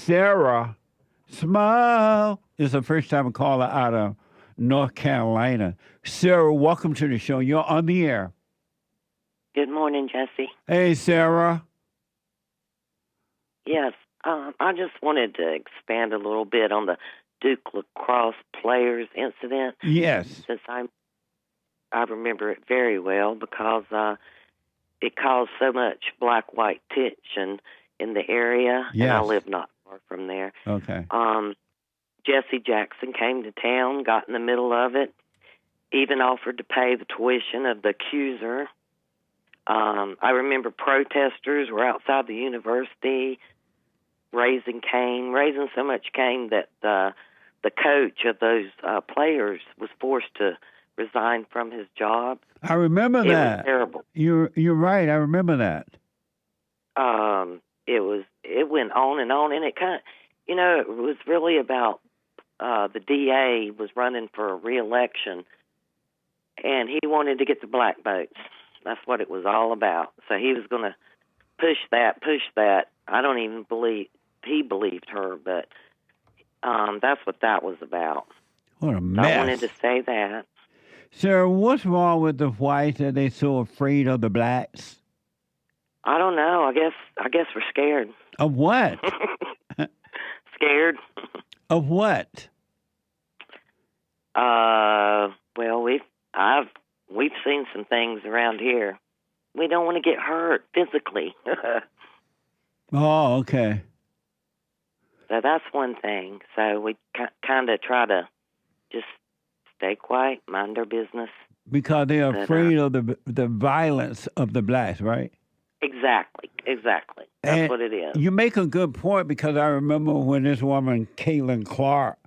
Sarah Smile is a first-time caller out of North Carolina. Sarah, welcome to the show. You're on the air. Good morning, Jesse. Hey, Sarah. Yes, I just wanted to expand a little bit on the Duke Lacrosse players incident. Yes. Since I remember it very well because it caused so much black-white tension in the area, Yes. and I live not far from there. Okay. Jesse Jackson came to town, got in the middle of it, even offered to pay the tuition of the accuser. I remember protesters were outside the university raising so much cane that the coach of those players was forced to resign from his job. I remember that. It was terrible. You're right. I remember that. It went on, and it kind of, it was really about the DA was running for a re-election, and he wanted to get the black votes. That's what it was all about. So he was going to push that. I don't even believe he believed her, but that's what that was about. What a So mess. I wanted to say that. Sarah, what's wrong with the whites that they so afraid of the blacks? I don't know. I guess we're scared. Of what? Scared. Of what? Well, we've seen some things around here. We don't want to get hurt physically. Oh, okay. So that's one thing. So we kind of try to just stay quiet, mind our business. Because they're afraid of the violence of the blacks, right? Exactly. That's what it is. You make a good point because I remember when this woman, Caitlin Clark,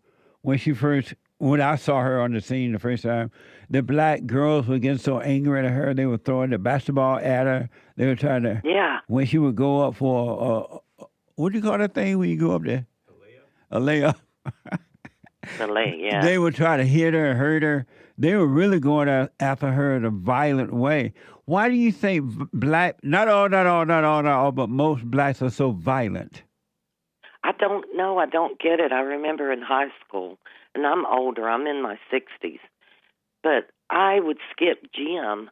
when I saw her on the scene the first time, the black girls were getting so angry at her, they were throwing the basketball at her. They were trying to, when she would go up for, what do you call that thing when you go up there? A layup. A layup, yeah. They would try to hit her, hurt her. They were really going after her in a violent way. Why do you think not all, but most blacks are so violent? I don't know. I don't get it. I remember in high school, and I'm older. I'm in my 60s. But I would skip gym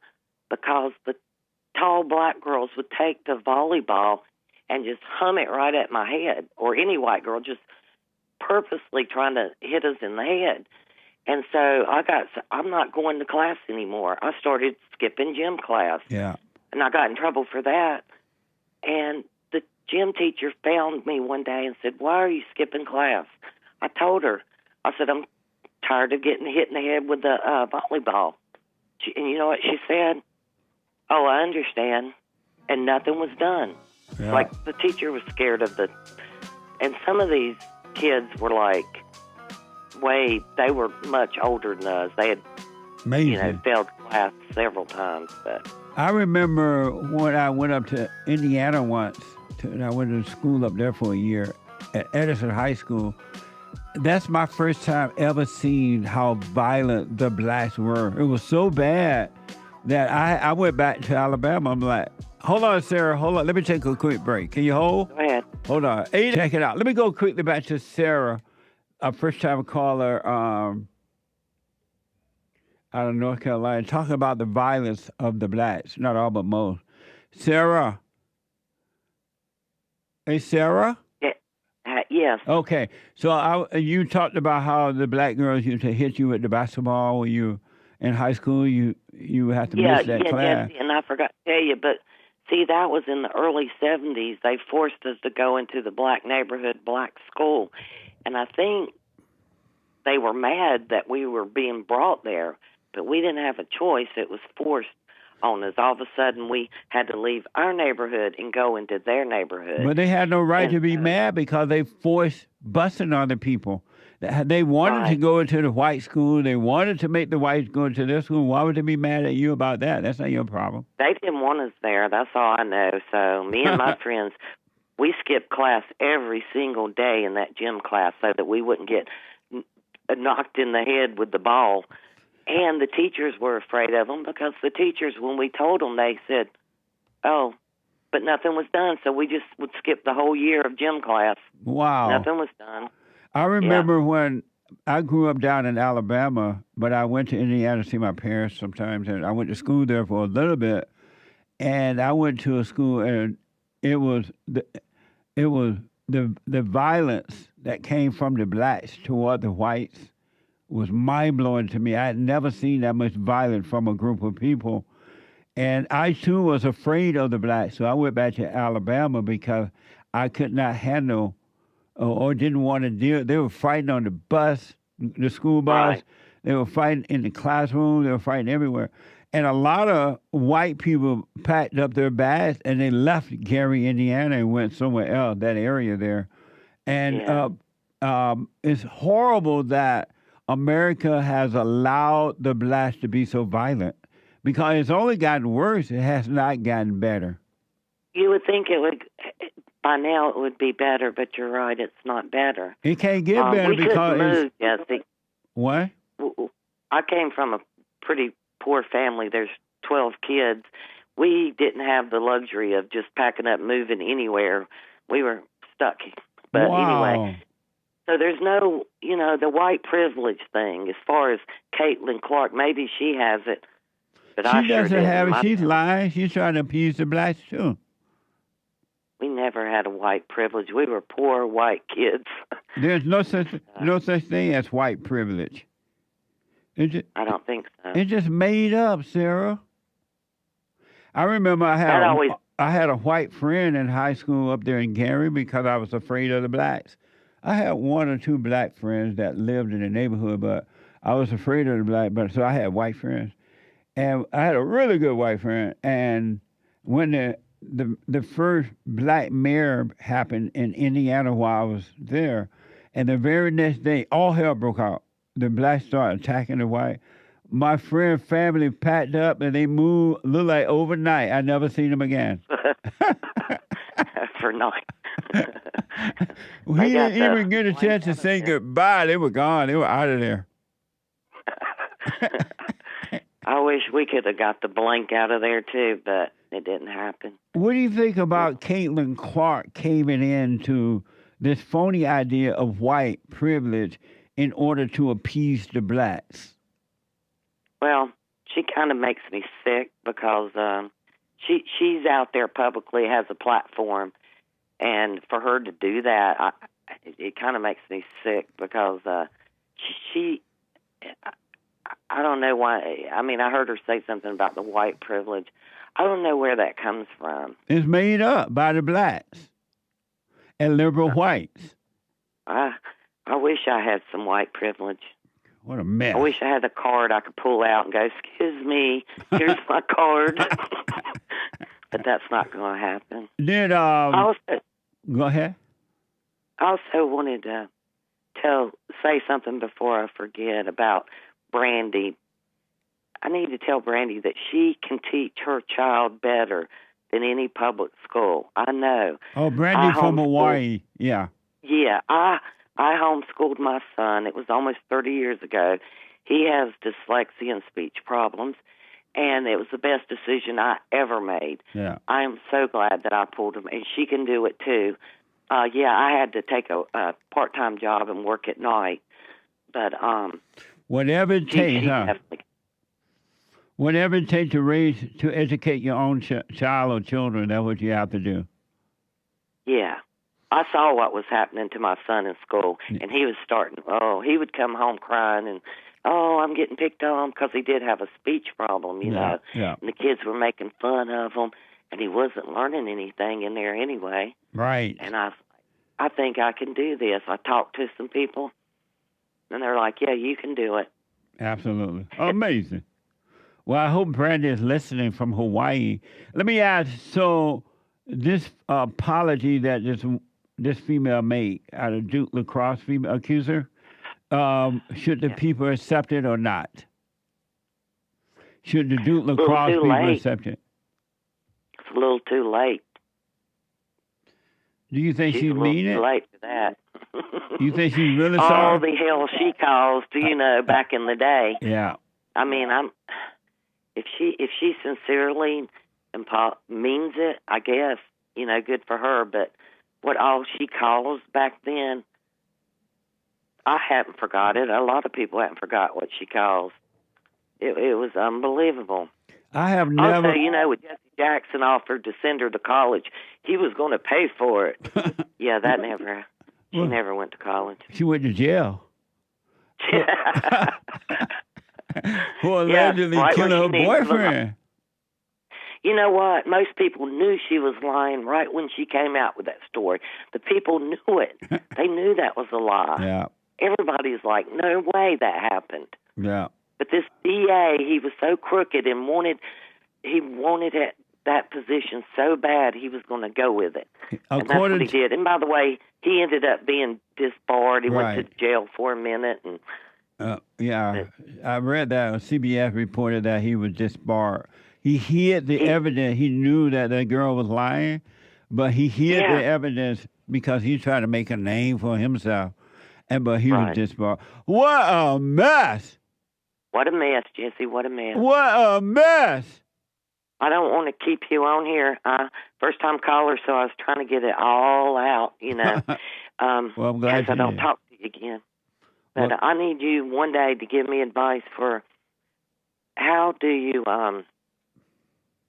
because the tall black girls would take the volleyball and just hum it right at my head, or any white girl just purposely trying to hit us in the head. And so I'm not going to class anymore. I started skipping gym class. Yeah. And I got in trouble for that. And the gym teacher found me one day and said, "Why are you skipping class?" I told her, I said, "I'm tired of getting hit in the head with the volleyball." And you know what she said? "Oh, I understand." And nothing was done. Yeah. Like the teacher was scared of and some of these kids were like, they were much older than us. They had, failed class several times. But I remember when I went up to Indiana once, and I went to school up there for a year at Edison High School. That's my first time ever seeing how violent the blacks were. It was so bad that I went back to Alabama. I'm like, hold on, Sarah, hold on. Let me take a quick break. Can you hold? Go ahead. Hold on. Hey, check it out. Let me go quickly back to Sarah, a first-time caller out of North Carolina, talking about the violence of the blacks, not all but most. Sarah. Hey, Sarah? Yes. Okay. So you talked about how the black girls used to hit you with the basketball when you in high school. You had to miss that class. Yeah, and I forgot to tell you, but see, that was in the early 70s. They forced us to go into the black neighborhood, black school. And I think they were mad that we were being brought there, but we didn't have a choice. It was forced on us. All of a sudden, we had to leave our neighborhood and go into their neighborhood. But they had no right to be mad because they forced busing on the people. They wanted to go into the white school. They wanted to make the whites go into their school. Why would they be mad at you about that? That's not your problem. They didn't want us there. That's all I know. So me and my friends, we skipped class every single day in that gym class so that we wouldn't get knocked in the head with the ball. And the teachers were afraid of them because the teachers, when we told them, they said, "Oh, but nothing was done. So we just would skip the whole year of gym class. Wow. Nothing was done. I remember when I grew up down in Alabama, but I went to Indiana to see my parents sometimes, and I went to school there for a little bit. And I went to a school, and it was the violence that came from the blacks toward the whites was mind blowing to me. I had never seen that much violence from a group of people. And I too was afraid of the blacks. So I went back to Alabama because I could not handle or didn't want to deal. They were fighting on the bus, the school bus. Right. They were fighting in the classroom. They were fighting everywhere. And a lot of white people packed up their bags and they left Gary, Indiana, and went somewhere else, that area there. And it's horrible that America has allowed the blacks to be so violent because it's only gotten worse. It has not gotten better. You would think it would, by now it would be better, but you're right, it's not better. It can't get better we because couldn't move, Jesse. What? I came from a pretty poor family. There's 12 kids. We didn't have the luxury of just packing up, moving anywhere. We were stuck. But anyway, so there's no, the white privilege thing. As far as Caitlin Clark, maybe she has it, but I sure doesn't didn't. have it. She's lying. She's trying to appease the blacks too. We never had a white privilege. We were poor white kids. There's no such thing as white privilege. I don't think so. It's just made up, Sarah. I remember I had a white friend in high school up there in Gary because I was afraid of the blacks. I had one or two black friends that lived in the neighborhood, but I was afraid of the black. But so I had white friends, and I had a really good white friend. And when the first black mayor happened in Indiana while I was there, and the very next day, all hell broke out. The blacks started attacking the white. My friend family packed up and they moved, looked like overnight. I never seen them again. For night. We didn't even get a chance to say goodbye. They were gone. They were out of there. I wish we could have got the blank out of there too, but it didn't happen. What do you think about Caitlin Clark caving into this phony idea of white privilege in order to appease the blacks? Well, she kind of makes me sick because she's out there publicly, has a platform, and for her to do that, it kind of makes me sick because I don't know why. I mean, I heard her say something about the white privilege. I don't know where that comes from. It's made up by the blacks and liberal whites. I wish I had some white privilege. What a mess. I wish I had a card I could pull out and go, excuse me, here's my card. But that's not going to happen. Go ahead. I also wanted to say something before I forget about Brandy. I need to tell Brandy that she can teach her child better than any public school. I know. Oh, Brandy from Hawaii. Yeah. Yeah, I homeschooled my son. It was almost 30 years ago. He has dyslexia and speech problems, and it was the best decision I ever made. Yeah. I am so glad that I pulled him, and she can do it too. I had to take a part-time job and work at night, but whatever it takes, whatever it takes to educate your own child or children, that's what you have to do. Yeah. I saw what was happening to my son in school, and he was he would come home crying and, I'm getting picked on because he did have a speech problem, you know. Yeah. And the kids were making fun of him, and he wasn't learning anything in there anyway. Right. And I think I can do this. I talked to some people, and they're like, yeah, you can do it. Absolutely. Amazing. Well, I hope Brandy is listening from Hawaii. Let me ask, so this apology that this female made out of Duke Lacrosse female accuser, should the people accept it or not? Should the Duke Lacrosse people accept it? It's a little too late. Do you think she'd mean it? Too late for that. You think she's really sorry? All the hell she caused, back in the day. Yeah. I mean, if she sincerely and means it, I guess. Good for her. But what all she calls back then, I haven't forgot it. A lot of people haven't forgot what she calls. It was unbelievable. I have never. Also, when Jesse Jackson offered to send her to college, he was going to pay for it. Yeah, that never. She never went to college. She went to jail. For allegedly killing her boyfriend. You know what? Most people knew she was lying right when she came out with that story. The people knew it. They knew that was a lie. Yeah. Everybody's like, no way that happened. Yeah. But this DA, he was so crooked and wanted that position so bad he was going to go with it. And that's what he did. And by the way, he ended up being disbarred. He went to jail for a minute. And I read that. CBS reported that he was disbarred. He hid the evidence. He knew that the girl was lying, but he hid the evidence because he tried to make a name for himself. But he was disbarred. What a mess! What a mess, Jesse. What a mess. What a mess! I don't want to keep you on here. First time caller, so I was trying to get it all out, Well, I'm glad I don't talk to you again. But I need you one day to give me advice for how do you,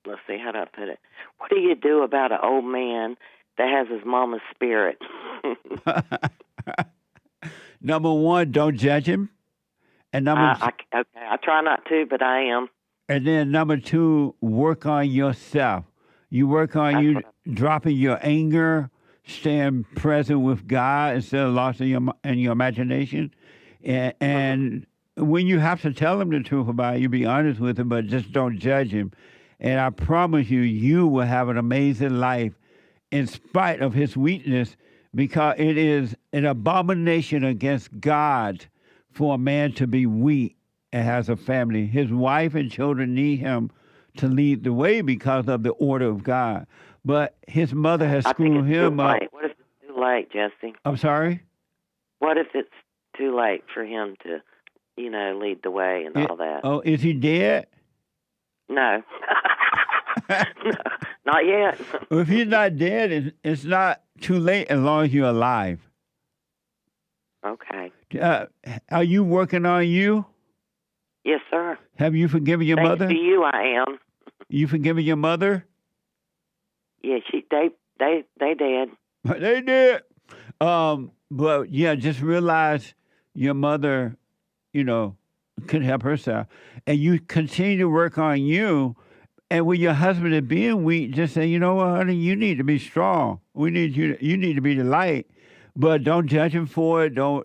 let's see, how do I put it? What do you do about an old man that has his mama's spirit? Number one, don't judge him. And I try not to, but I am. And then number two, work on yourself. You work on dropping your anger, staying present with God instead of lost in your imagination. And when you have to tell him the truth about it, you be honest with him, but just don't judge him. And I promise you, you will have an amazing life in spite of his weakness, because it is an abomination against God for a man to be weak and has a family. His wife and children need him to lead the way because of the order of God. But his mother has screwed him up. What if it's too late, Jesse? I'm sorry? What if it's too late for him to, lead the way and all that? Oh, is he dead? No. No, not yet. Well, if he's not dead, it's not too late as long as you're alive. Okay. Are you working on you? Yes, sir. Have you forgiven your mother? Thanks to you, I am. You forgiven your mother? Yeah, they did. They did. But yeah, just realize your mother, couldn't help herself, and you continue to work on you. And when your husband is being weak, just say, you know what, honey, you need to be strong. We need you. You need to be the light, but don't judge him for it. Don't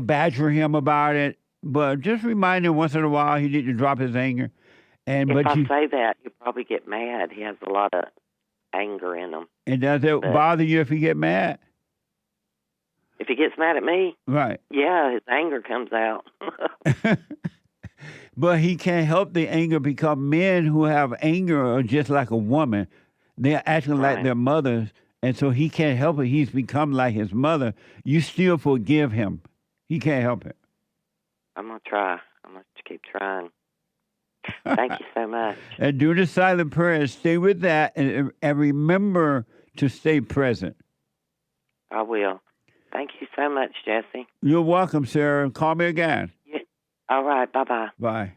badger him about it. But just remind him once in a while he needs to drop his anger. And if I say that, you probably get mad. He has a lot of anger in him. And does it bother you if he get mad? If he gets mad at me? Right. Yeah, his anger comes out. But he can't help the anger because men who have anger are just like a woman. They're acting like their mothers. And so he can't help it. He's become like his mother. You still forgive him. He can't help it. I'm going to try. I'm going to keep trying. Thank you so much. And do the silent prayer. Stay with that and remember to stay present. I will. Thank you so much, Jesse. You're welcome, Sarah. Call me again. Yeah. All right. Bye-bye. Bye.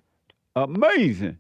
Amazing.